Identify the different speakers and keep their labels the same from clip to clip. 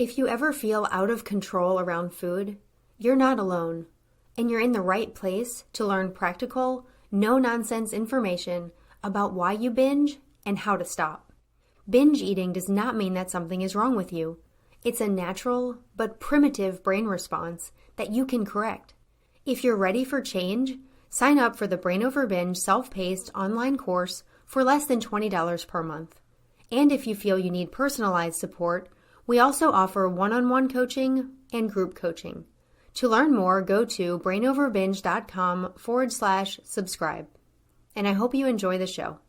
Speaker 1: If you ever feel out of control around food, you're not alone, and you're in the right place to learn practical, no-nonsense information about why you binge and how to stop. Binge eating does not mean that something is wrong with you. It's a natural but primitive brain response that you can correct. If you're ready for change, sign up for the Brain Over Binge self-paced online course for less than $20 per month. And if you feel you need personalized support, we also offer one-on-one coaching and group coaching. To learn more, go to brainoverbinge.com/subscribe. And I hope you enjoy the show.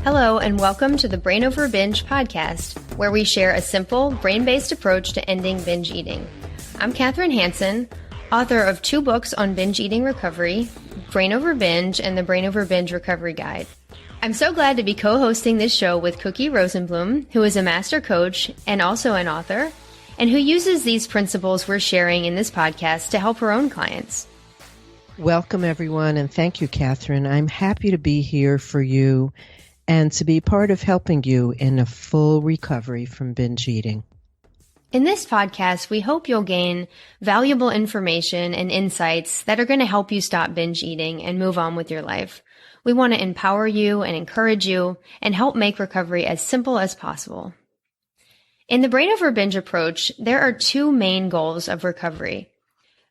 Speaker 1: Hello, and welcome to the Brain Over Binge podcast, where we share a simple, brain-based approach to ending binge eating. I'm Kathryn Hansen, author of 2 books on binge eating recovery, Brain Over Binge and the Brain Over Binge Recovery Guide. I'm so glad to be co-hosting this show with Cookie Rosenblum, who is a master coach and also an author, and who uses these principles we're sharing in this podcast to help her own clients.
Speaker 2: Welcome, everyone, and thank you, Kathryn. I'm happy to be here for you and to be part of helping you in a full recovery from binge eating.
Speaker 1: In this podcast, we hope you'll gain valuable information and insights that are going to help you stop binge eating and move on with your life. We want to empower you and encourage you and help make recovery as simple as possible. In the Brain Over Binge approach, there are 2 main goals of recovery.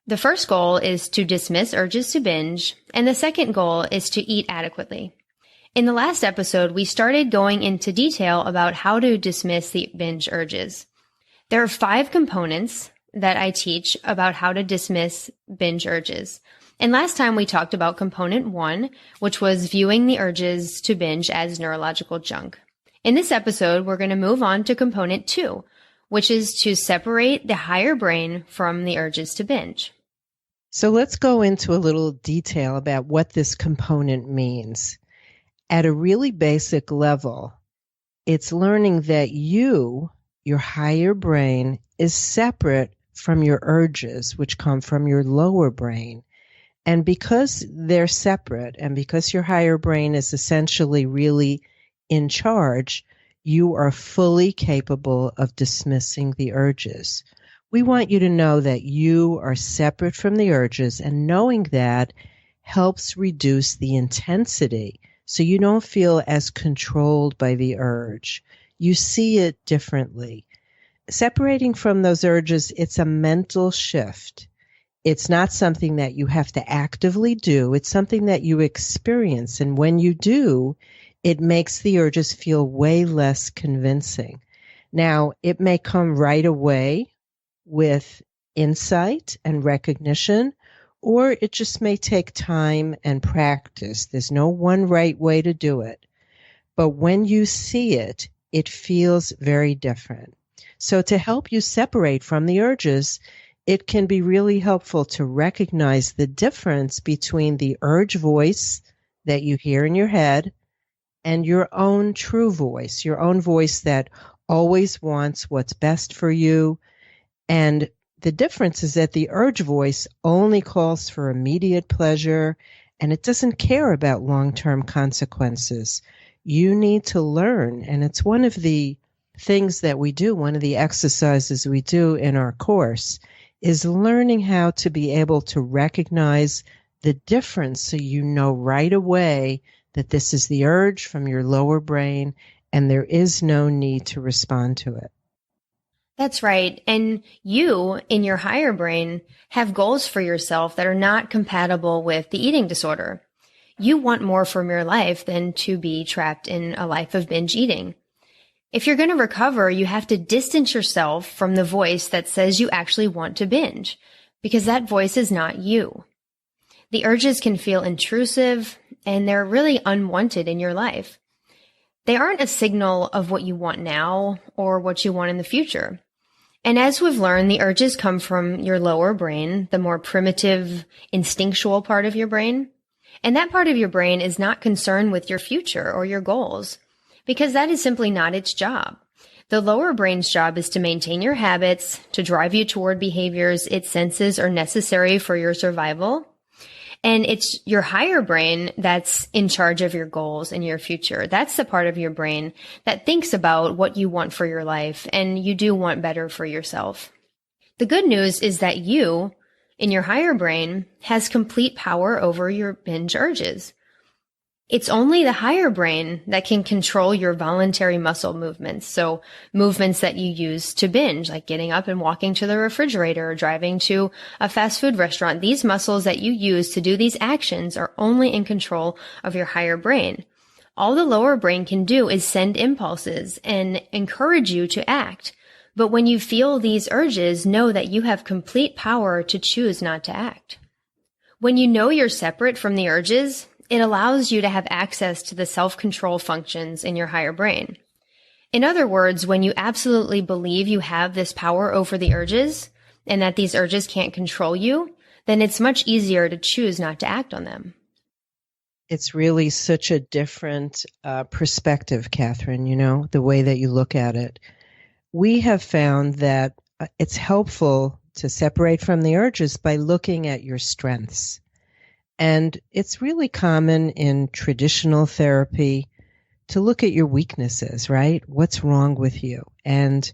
Speaker 1: The first goal is to dismiss urges to binge, and the second goal is to eat adequately. In the last episode, we started going into detail about how to dismiss the binge urges. There are 5 components that I teach about how to dismiss binge urges. And last time we talked about component 1, which was viewing the urges to binge as neurological junk. In this episode, we're going to move on to component 2, which is to separate the higher brain from the urges to binge.
Speaker 2: So let's go into a little detail about what this component means. At a really basic level, it's learning that your higher brain, is separate from your urges, which come from your lower brain. And because they're separate, and because your higher brain is essentially really in charge, you are fully capable of dismissing the urges. We want you to know that you are separate from the urges, and knowing that helps reduce the intensity, so you don't feel as controlled by the urge. You see it differently. Separating from those urges, it's a mental shift. It's not something that you have to actively do. It's something that you experience. And when you do, it makes the urges feel way less convincing. Now, it may come right away with insight and recognition, or it just may take time and practice. There's no one right way to do it. But when you see it, it feels very different. So to help you separate from the urges, it can be really helpful to recognize the difference between the urge voice that you hear in your head and your own true voice, your own voice that always wants what's best for you. And the difference is that the urge voice only calls for immediate pleasure, and it doesn't care about long-term consequences. You need to learn, and it's one of the things that we do, one of the exercises we do in our course, is learning how to be able to recognize the difference so you know right away that this is the urge from your lower brain and there is no need to respond to it.
Speaker 1: That's right. And you, in your higher brain, have goals for yourself that are not compatible with the eating disorder. You want more from your life than to be trapped in a life of binge eating. If you're going to recover, you have to distance yourself from the voice that says you actually want to binge, because that voice is not you. The urges can feel intrusive, and they're really unwanted in your life. They aren't a signal of what you want now or what you want in the future. And as we've learned, the urges come from your lower brain, the more primitive, instinctual part of your brain. And that part of your brain is not concerned with your future or your goals, because that is simply not its job. The lower brain's job is to maintain your habits, to drive you toward behaviors it senses are necessary for your survival. And it's your higher brain that's in charge of your goals and your future. That's the part of your brain that thinks about what you want for your life, and you do want better for yourself. The good news is that you, in your higher brain, has complete power over your binge urges. It's only the higher brain that can control your voluntary muscle movements. So movements that you use to binge, like getting up and walking to the refrigerator or driving to a fast food restaurant. These muscles that you use to do these actions are only in control of your higher brain. All the lower brain can do is send impulses and encourage you to act. But when you feel these urges, know that you have complete power to choose not to act. When you know you're separate from the urges, it allows you to have access to the self-control functions in your higher brain. In other words, when you absolutely believe you have this power over the urges and that these urges can't control you, then it's much easier to choose not to act on them.
Speaker 2: It's really such a different perspective, Kathryn, the way that you look at it. We have found that it's helpful to separate from the urges by looking at your strengths. And it's really common in traditional therapy to look at your weaknesses, right? What's wrong with you? And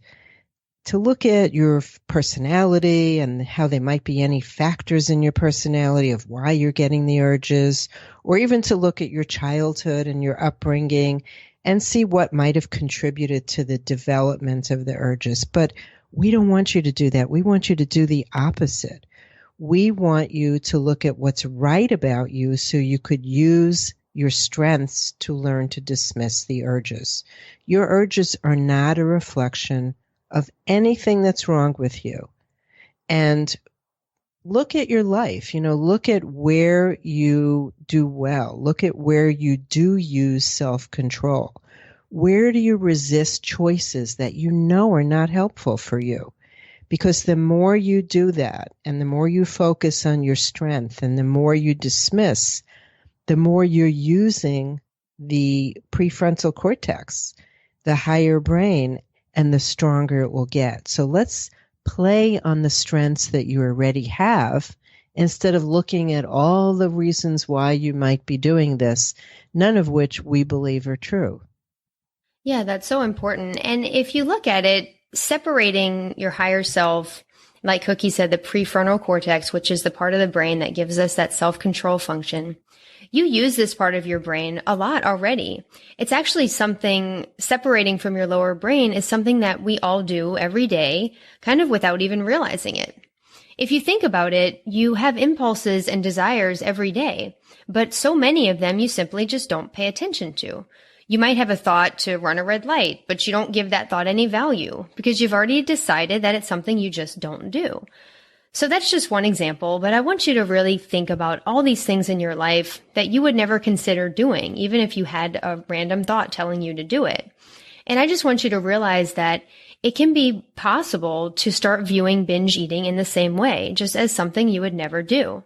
Speaker 2: to look at your personality and how there might be any factors in your personality of why you're getting the urges, or even to look at your childhood and your upbringing and see what might have contributed to the development of the urges. But we don't want you to do that. We want you to do the opposite. We want you to look at what's right about you so you could use your strengths to learn to dismiss the urges. Your urges are not a reflection of anything that's wrong with you. And look at your life, look at where you do well. Look at where you do use self-control. Where do you resist choices that you know are not helpful for you? Because the more you do that and the more you focus on your strength and the more you dismiss, the more you're using the prefrontal cortex, the higher brain, and the stronger it will get. So let's play on the strengths that you already have instead of looking at all the reasons why you might be doing this, none of which we believe are true.
Speaker 1: Yeah, that's so important. And if you look at it, separating your higher self, like Cookie said, the prefrontal cortex, which is the part of the brain that gives us that self-control function, you use this part of your brain a lot already. It's actually something, separating from your lower brain is something that we all do every day, kind of without even realizing it. If you think about it, you have impulses and desires every day, but so many of them you simply just don't pay attention to. You might have a thought to run a red light, but you don't give that thought any value because you've already decided that it's something you just don't do. So that's just one example, but I want you to really think about all these things in your life that you would never consider doing, even if you had a random thought telling you to do it. And I just want you to realize that it can be possible to start viewing binge eating in the same way, just as something you would never do.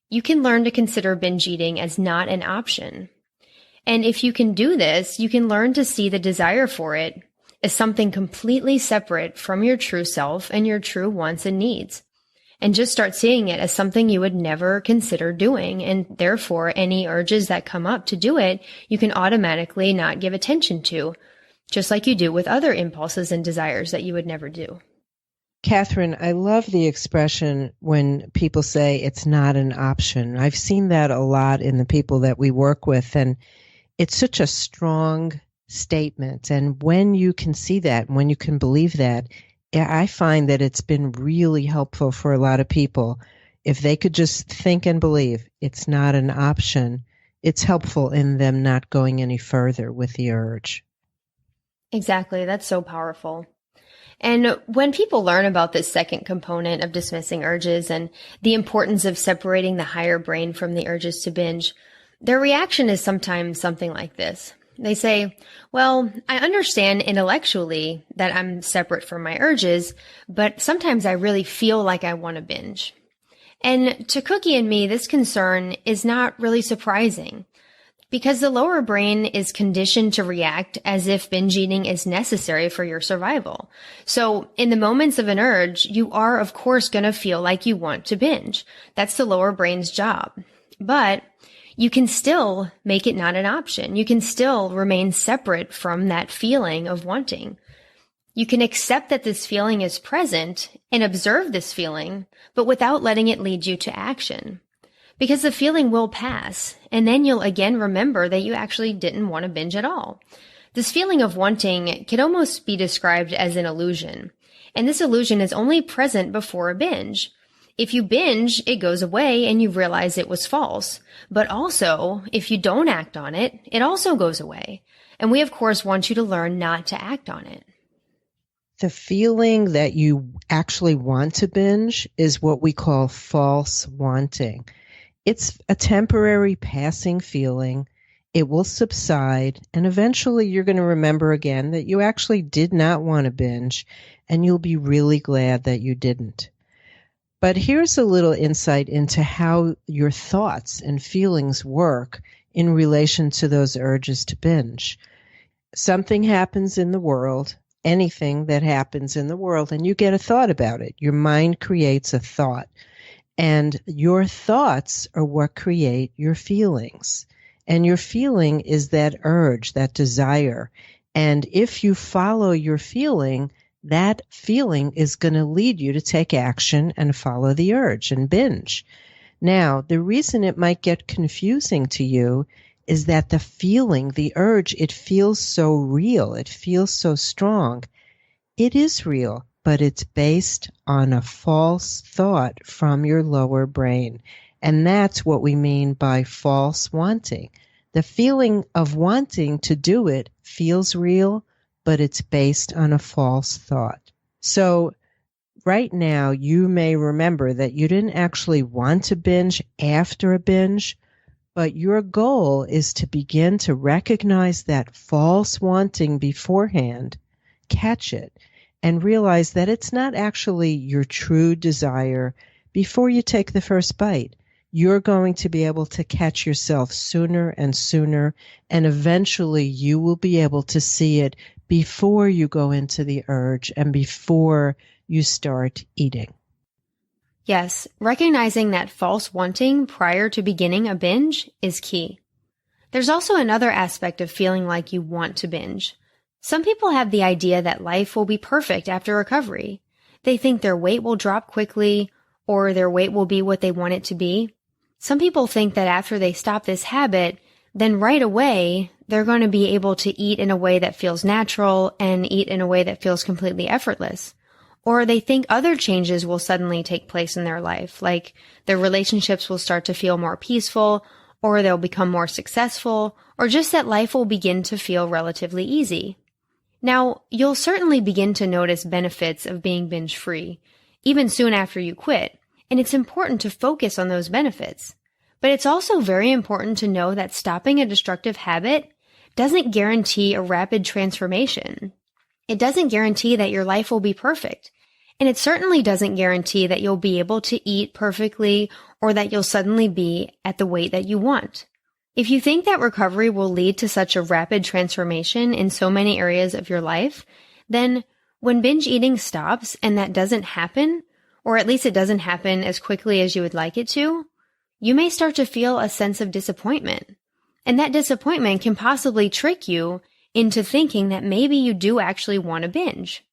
Speaker 1: You can learn to consider binge eating as not an option. And if you can do this, you can learn to see the desire for it as something completely separate from your true self and your true wants and needs. And just start seeing it as something you would never consider doing. And therefore, any urges that come up to do it, you can automatically not give attention to, just like you do with other impulses and desires that you would never do.
Speaker 2: Kathryn, I love the expression when people say it's not an option. I've seen that a lot in the people that we work with, and it's such a strong statement. And when you can see that, when you can believe that, I find that it's been really helpful for a lot of people. If they could just think and believe it's not an option, it's helpful in them not going any further with the urge.
Speaker 1: Exactly. That's so powerful. And when people learn about this second component of dismissing urges and the importance of separating the higher brain from the urges to binge, their reaction is sometimes something like this. They say, well, I understand intellectually that I'm separate from my urges, but sometimes I really feel like I want to binge. And to Cookie and me, this concern is not really surprising because the lower brain is conditioned to react as if binge eating is necessary for your survival. So in the moments of an urge, you are, of course, going to feel like you want to binge. That's the lower brain's job. But you can still make it not an option. You can still remain separate from that feeling of wanting. You can accept that this feeling is present and observe this feeling, but without letting it lead you to action. Because the feeling will pass, and then you'll again remember that you actually didn't want to binge at all. This feeling of wanting could almost be described as an illusion, and this illusion is only present before a binge. If you binge, it goes away and you realize it was false. But also, if you don't act on it, it also goes away. And we, of course, want you to learn not to act on it.
Speaker 2: The feeling that you actually want to binge is what we call false wanting. It's a temporary passing feeling. It will subside, and eventually you're going to remember again that you actually did not want to binge, and you'll be really glad that you didn't. But here's a little insight into how your thoughts and feelings work in relation to those urges to binge. Something happens in the world, anything that happens in the world, and you get a thought about it. Your mind creates a thought, and your thoughts are what create your feelings. And your feeling is that urge, that desire. And if you follow your feeling, that feeling is going to lead you to take action and follow the urge and binge. Now, the reason it might get confusing to you is that the feeling, the urge, it feels so real. It feels so strong. It is real, but it's based on a false thought from your lower brain. And that's what we mean by false wanting. The feeling of wanting to do it feels real, but it's based on a false thought. So right now, you may remember that you didn't actually want to binge after a binge, but your goal is to begin to recognize that false wanting beforehand, catch it, and realize that it's not actually your true desire before you take the first bite. You're going to be able to catch yourself sooner and sooner, and eventually you will be able to see it before you go into the urge and before you start eating.
Speaker 1: Yes, recognizing that false wanting prior to beginning a binge is key. There's also another aspect of feeling like you want to binge. Some people have the idea that life will be perfect after recovery. They think their weight will drop quickly, or their weight will be what they want it to be. Some people think that after they stop this habit, then right away, they're going to be able to eat in a way that feels natural and eat in a way that feels completely effortless. Or they think other changes will suddenly take place in their life, like their relationships will start to feel more peaceful, or they'll become more successful, or just that life will begin to feel relatively easy. Now, you'll certainly begin to notice benefits of being binge-free, even soon after you quit, and it's important to focus on those benefits. But it's also very important to know that stopping a destructive habit doesn't guarantee a rapid transformation. It doesn't guarantee that your life will be perfect. And it certainly doesn't guarantee that you'll be able to eat perfectly or that you'll suddenly be at the weight that you want. If you think that recovery will lead to such a rapid transformation in so many areas of your life, then when binge eating stops and that doesn't happen, or at least it doesn't happen as quickly as you would like it to, you may start to feel a sense of disappointment. And that disappointment can possibly trick you into thinking that maybe you do actually want to binge.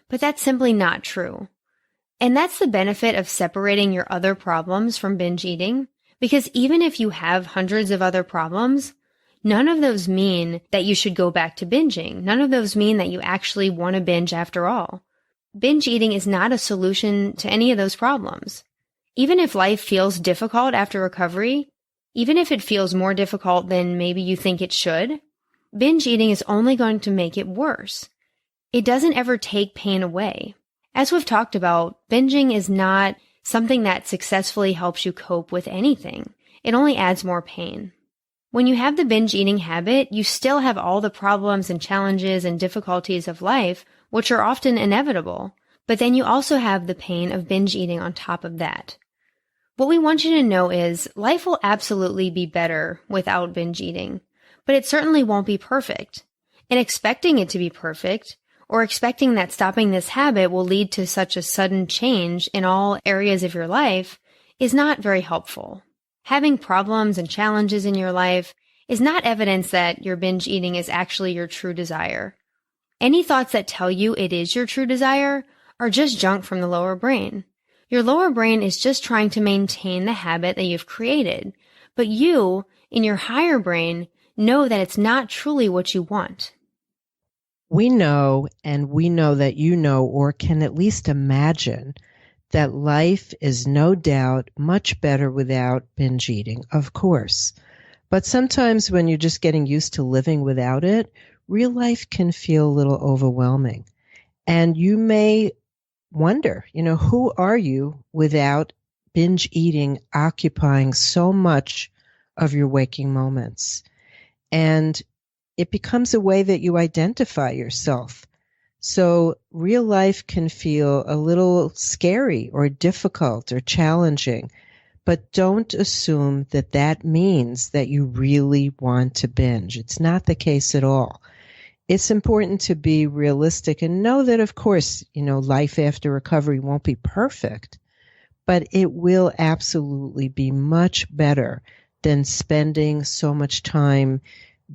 Speaker 1: But that's simply not true. And that's the benefit of separating your other problems from binge eating, because even if you have hundreds of other problems, none of those mean that you should go back to binging. None of those mean that you actually want to binge after all. Binge eating is not a solution to any of those problems. Even if life feels difficult after recovery, even if it feels more difficult than maybe you think it should, binge eating is only going to make it worse. It doesn't ever take pain away. As we've talked about, binging is not something that successfully helps you cope with anything. It only adds more pain. When you have the binge eating habit, you still have all the problems and challenges and difficulties of life, which are often inevitable, but then you also have the pain of binge eating on top of that. What we want you to know is life will absolutely be better without binge eating, but it certainly won't be perfect. And expecting it to be perfect, or expecting that stopping this habit will lead to such a sudden change in all areas of your life, is not very helpful. Having problems and challenges in your life is not evidence that your binge eating is actually your true desire. Any thoughts that tell you it is your true desire are just junk from the lower brain. Your lower brain is just trying to maintain the habit that you've created, but you, in your higher brain, know that it's not truly what you want.
Speaker 2: We know, and we know that you know, or can at least imagine, that life is no doubt much better without binge eating, of course. But sometimes when you're just getting used to living without it, real life can feel a little overwhelming. And you may wonder, who are you without binge eating occupying so much of your waking moments? And it becomes a way that you identify yourself. So real life can feel a little scary or difficult or challenging, but don't assume that that means that you really want to binge. It's not the case at all. It's important to be realistic and know that, of course, life after recovery won't be perfect, but it will absolutely be much better than spending so much time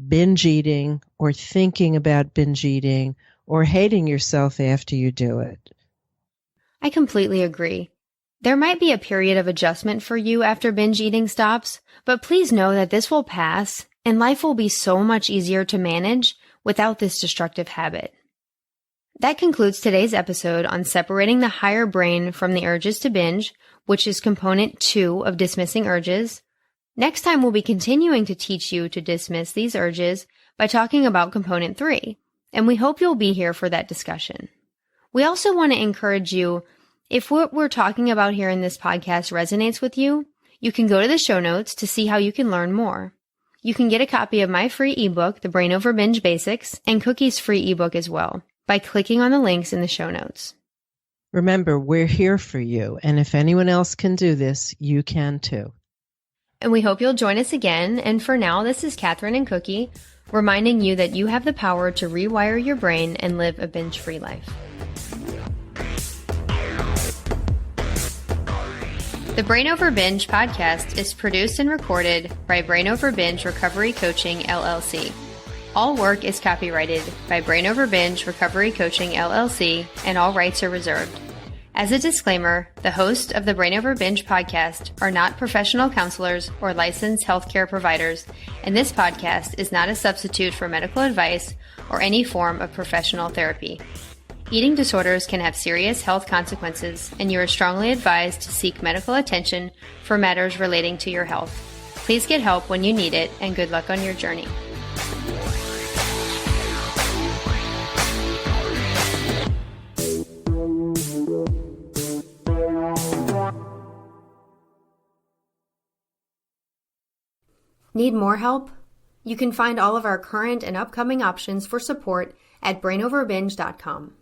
Speaker 2: binge eating or thinking about binge eating or hating yourself after you do it.
Speaker 1: I completely agree. There might be a period of adjustment for you after binge eating stops, but please know that this will pass and life will be so much easier to manage without this destructive habit. That concludes today's episode on separating the higher brain from the urges to binge, which is component 2 of dismissing urges. Next time, we'll be continuing to teach you to dismiss these urges by talking about component 3, and we hope you'll be here for that discussion. We also want to encourage you, if what we're talking about here in this podcast resonates with you, you can go to the show notes to see how you can learn more. You can get a copy of my free ebook, The Brain Over Binge Basics, and Cookie's free ebook as well, by clicking on the links in the show notes.
Speaker 2: Remember, we're here for you, and if anyone else can do this, you can too.
Speaker 1: And we hope you'll join us again. And for now, this is Kathryn and Cookie, reminding you that you have the power to rewire your brain and live a binge-free life. The Brain Over Binge podcast is produced and recorded by Brain Over Binge Recovery Coaching, LLC. All work is copyrighted by Brain Over Binge Recovery Coaching, LLC, and all rights are reserved. As a disclaimer, the hosts of the Brain Over Binge podcast are not professional counselors or licensed healthcare providers, and this podcast is not a substitute for medical advice or any form of professional therapy. Eating disorders can have serious health consequences, and you are strongly advised to seek medical attention for matters relating to your health. Please get help when you need it, and good luck on your journey. Need more help? You can find all of our current and upcoming options for support at brainoverbinge.com.